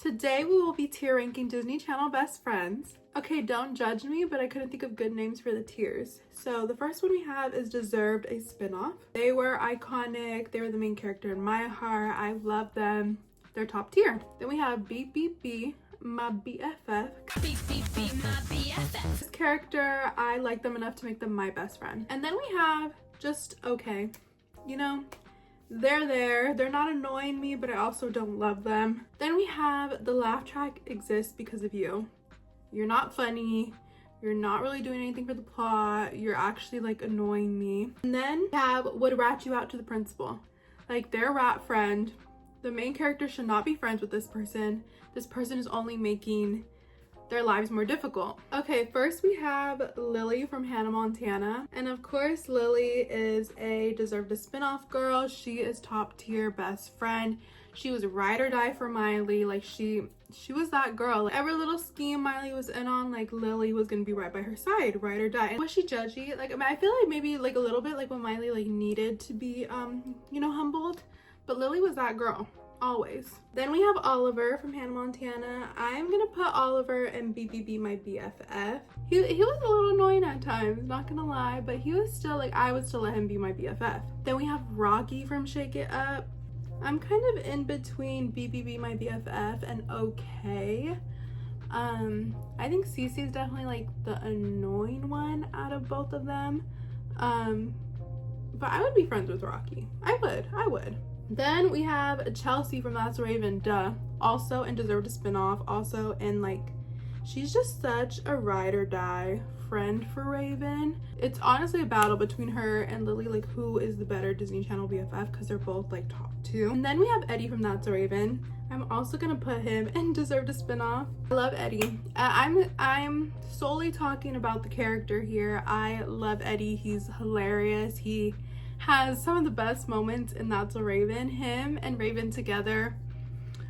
Today we will be tier ranking Disney Channel best friends. Okay, don't judge me, but I couldn't think of good names for the tiers. So the first one we have is Deserved a Spinoff. They were iconic. They were the main character in my heart. I love them. They're top tier. Then we have Beep Beep Bee, my BFF. Beep beep beep my BFF. This character, I like them enough to make them my best friend. And then we have Just Okay. You know, they're there. They're not annoying me, but I also don't love them. Then we have The Laugh Track Exists Because of You. You're not funny. You're not really doing anything for the plot. You're actually like annoying me. And then we have Would Rat You Out to the Principal. Like, their rat friend. The main character should not be friends with this person. This person is only making their lives more difficult. Okay, first we have Lily from Hannah Montana. And of course, Lily is a Deserved a Spinoff girl. She is top tier best friend. She was ride or die for Miley. Like, she was that girl. Like, every little scheme Miley was in on, like, Lily was gonna be right by her side, ride or die. And was she judgy? Like, I mean, I feel like maybe like a little bit like when Miley like needed to be you know, humbled, but Lily was that girl always. Then we have Oliver from Hannah Montana. I'm gonna put Oliver in BBB my BFF. He was a little annoying at times, not gonna lie, but he was still like, I would still let him be my BFF. Then we have Rocky from Shake It Up. I'm kind of in between BBB my BFF and Okay. I think Cece is definitely like the annoying one out of both of them. But I would be friends with Rocky. I would. Then we have Chelsea from That's Raven, duh. Also in Deserved a Spinoff, also in like, she's just such a ride or die friend for Raven. It's honestly a battle between her and Lily, like who is the better Disney Channel BFF, because they're both like top two. And then we have Eddie from That's Raven. I'm also gonna put him in Deserved a Spinoff. I love Eddie. I'm solely talking about the character here. I love Eddie. He's hilarious. He has some of the best moments in That's a Raven. Him and Raven together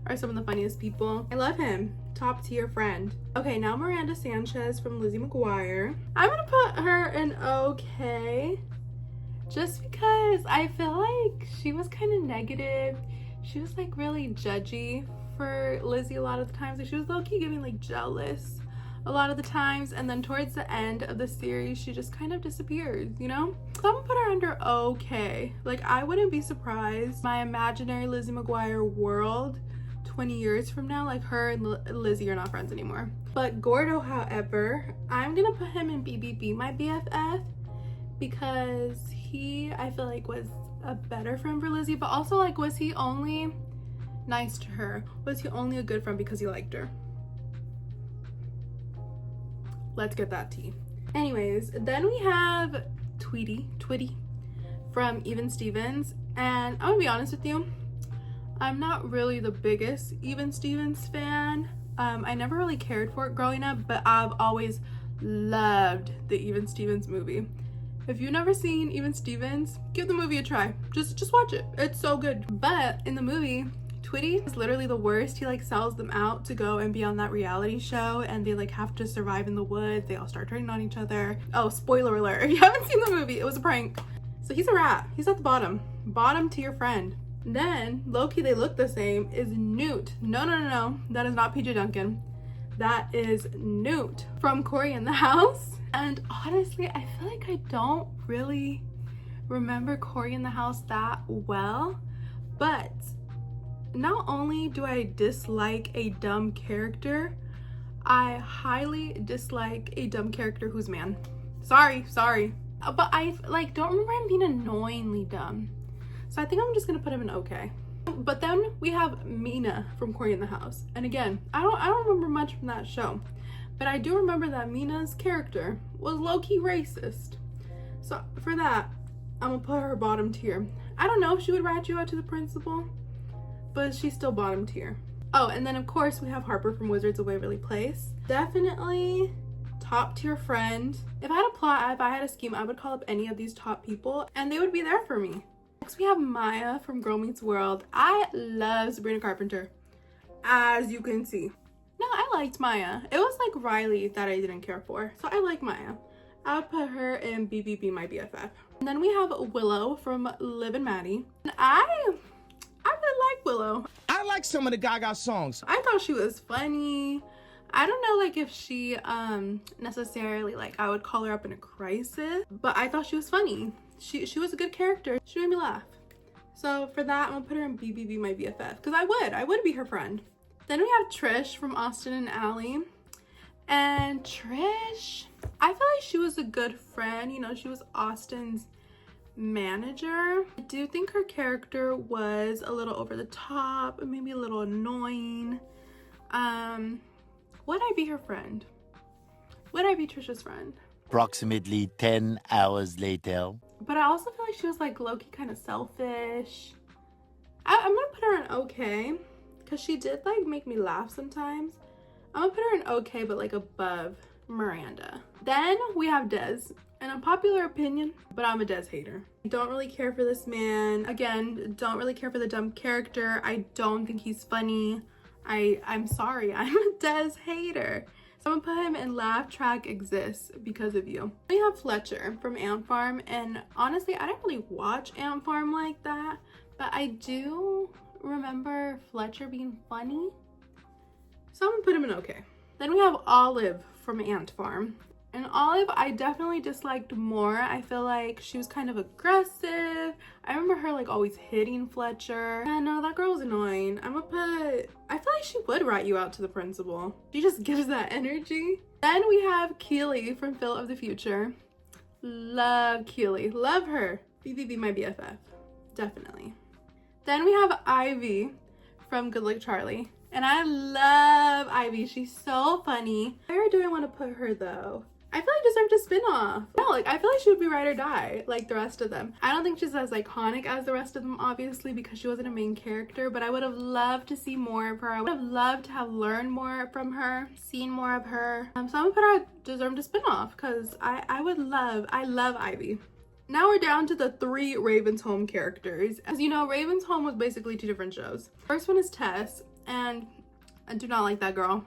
are some of the funniest people. I love him. Top tier friend. Okay, now Miranda Sanchez from Lizzie McGuire. I'm gonna put her in Okay, just because I feel like she was kind of negative. She was like really judgy for Lizzie a lot of the times. Like, she was low-key getting like jealous a lot of the times, and then towards the end of the series she just kind of disappears, you know? So I'm gonna put her under Okay. Like, I wouldn't be surprised my imaginary Lizzie McGuire world 20 years from now, like her and Lizzie are not friends anymore. But Gordo, however, I'm gonna put him in BBB my BFF, because he, I feel like, was a better friend for Lizzie, but also like, was he only nice to her? Was he only a good friend because he liked her? Let's get that tea. Anyways, then we have Twitty from Even Stevens, and I'm gonna be honest with you, I'm not really the biggest Even Stevens fan. I never really cared for it growing up, but I've always loved the Even Stevens movie. If you've never seen Even Stevens, give the movie a try. Just watch it. It's so good. But in the movie, Twitty is literally the worst. He like sells them out to go and be on that reality show, and they like have to survive in the woods. They all start turning on each other. Oh, spoiler alert. If you haven't seen the movie, it was a prank. So he's a rat. He's at the bottom tier friend. Then low-key they look the same is Newt. No, that is not PJ Duncan. That is Newt from Cory in the House. And honestly, I feel like I don't really remember Cory in the House that well, but not only do I dislike a dumb character, I highly dislike a dumb character who's man. Sorry, but I like don't remember him being annoyingly dumb. So I think I'm just gonna put him in Okay. But then we have Mina from Cory in the House. And again, I don't remember much from that show, but I do remember that Mina's character was low-key racist. So for that, I'm gonna put her bottom tier. I don't know if she would rat you out to the principal, but she's still bottom tier. Oh, and then of course we have Harper from Wizards of Waverly Place. Definitely top tier friend. If I had a plot, if I had a scheme, I would call up any of these top people and they would be there for me. Next we have Maya from Girl Meets World. I love Sabrina Carpenter, as you can see. No, I liked Maya. It was like Riley that I didn't care for. So I like Maya. I would put her in BBB my BFF. And then we have Willow from Liv and Maddie. And I really like Willow. I like like some of the Gaga songs. I thought she was funny. I don't know like if she necessarily like I would call her up in a crisis, but I thought she was funny. She was a good character. She made me laugh. So for that, I'm gonna put her in BBB my BFF, because I would be her friend. Then we have Trish from Austin and Ally. And Trish, I feel like she was a good friend. You know, she was Austin's manager. I do think her character was a little over the top, maybe a little annoying. Would I be her friend? Would I be Trisha's friend? Approximately 10 hours later. But I also feel like she was like low-key kind of selfish. I'm gonna put her in okay, because she did like make me laugh sometimes. I'm gonna put her in okay, but like above Miranda. Then we have Des. An unpopular opinion, but I'm a Des hater. Don't really care for this man. Again, don't really care for the dumb character. I don't think he's funny. I'm sorry, I'm a Des hater. So I'm gonna put him in Laugh Track Exists because of you. We have Fletcher from Ant Farm, and honestly, I didn't really watch Ant Farm like that, but I do remember Fletcher being funny. So I'm gonna put him in okay. Then we have Olive from Ant Farm. And Olive, I definitely disliked more. I feel like she was kind of aggressive. I remember her like always hitting Fletcher. Yeah, no, that girl was annoying. I feel like she would rat you out to the principal. She just gives that energy. Then we have Keely from Phil of the Future. Love Keely, love her. BBB my BFF, definitely. Then we have Ivy from Good Luck Charlie. And I love Ivy, she's so funny. Where do I want to put her though? I feel like deserved a spin-off. No, like I feel like she would be ride or die like the rest of them. I don't think she's as iconic as the rest of them, obviously, because she wasn't a main character, but I would have loved to see more of her. I would have loved to have learned more from her, seen more of her. So I'm gonna put her deserved a spin-off, because I love Ivy. Now we're down to the 3 Raven's Home characters. As you know, Raven's Home was basically 2 different shows. First one is Tess, and I do not like that girl.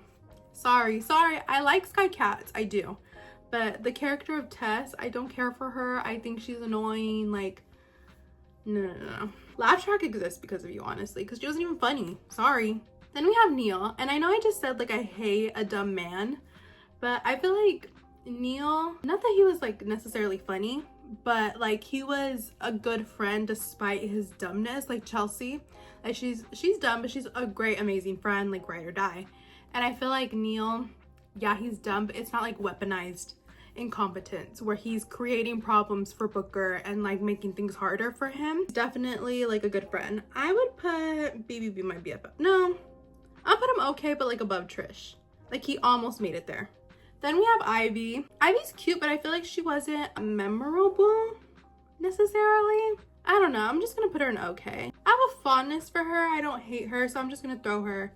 Sorry, I like Sky Cats, I do. But the character of Tess, I don't care for her. I think she's annoying. Like, no. Laugh Track Exists because of you, honestly, because she wasn't even funny. Sorry. Then we have Neil. And I know I just said, like, I hate a dumb man. But I feel like Neil, not that he was, like, necessarily funny, but, like, he was a good friend despite his dumbness. Like, Chelsea. Like, she's dumb, but she's a great, amazing friend, like, ride or die. And I feel like Neil, yeah, he's dumb, but it's not, like, weaponized incompetence where he's creating problems for Booker and like making things harder for him. Definitely like a good friend. I would put BBB my BFF. No, I'll put him okay, but like above Trish. Like he almost made it there. Then we have Ivy. Ivy's cute, but I feel like she wasn't memorable necessarily. I don't know, I'm just gonna put her in okay. I have a fondness for her. I don't hate her, so I'm just gonna throw her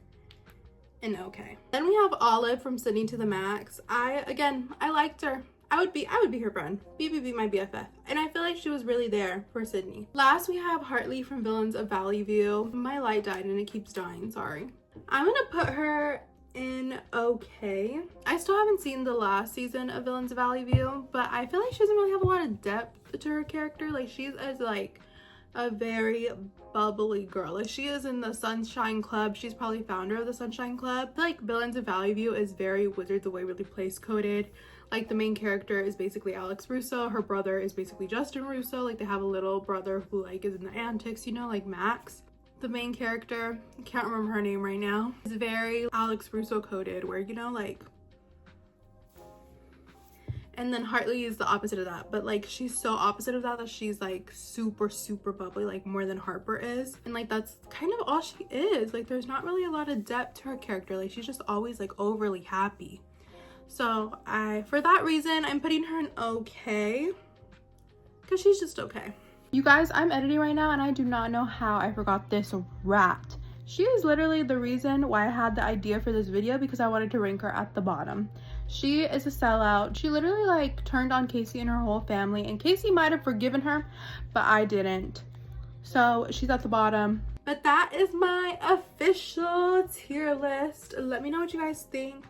in okay. Then we have Olive from Sydney to the Max. I liked her. I would be her friend. BBB my BFF. And I feel like she was really there for Sydney. Last we have Hartley from Villains of Valley View. My light died and it keeps dying, sorry. I'm gonna put her in okay. I still haven't seen the last season of Villains of Valley View, but I feel like she doesn't really have a lot of depth to her character. Like she's as like a very bubbly girl. Like she is in the Sunshine Club. She's probably founder of the Sunshine Club. I feel like Villains of Valley View is very Wizards of Waverly Place coded. Like the main character is basically Alex Russo. Her brother is basically Justin Russo. Like they have a little brother who like is in the antics, you know, like Max. The main character, I can't remember her name right now, is very Alex Russo coded where, you know, like, and then Hartley is the opposite of that, but like she's so opposite of that that she's like super bubbly, like more than Harper is, and like that's kind of all she is. Like there's not really a lot of depth to her character. Like she's just always like overly happy. So for that reason, I'm putting her in okay, because she's just okay. You guys, I'm editing right now and I do not know how I forgot this rat. She is literally the reason why I had the idea for this video, because I wanted to rank her at the bottom. She is a sellout. She literally like turned on Casey and her whole family, and Casey might have forgiven her, but I didn't. So she's at the bottom. But that is my official tier list. Let me know what you guys think.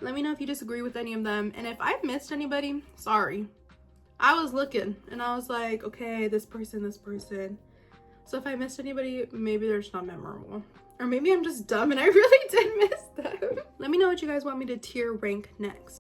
Let me know if you disagree with any of them. And if I've missed anybody, sorry. I was looking and I was like, okay, this person. So if I missed anybody, maybe they're just not memorable. Or maybe I'm just dumb and I really did miss them. Let me know what you guys want me to tier rank next.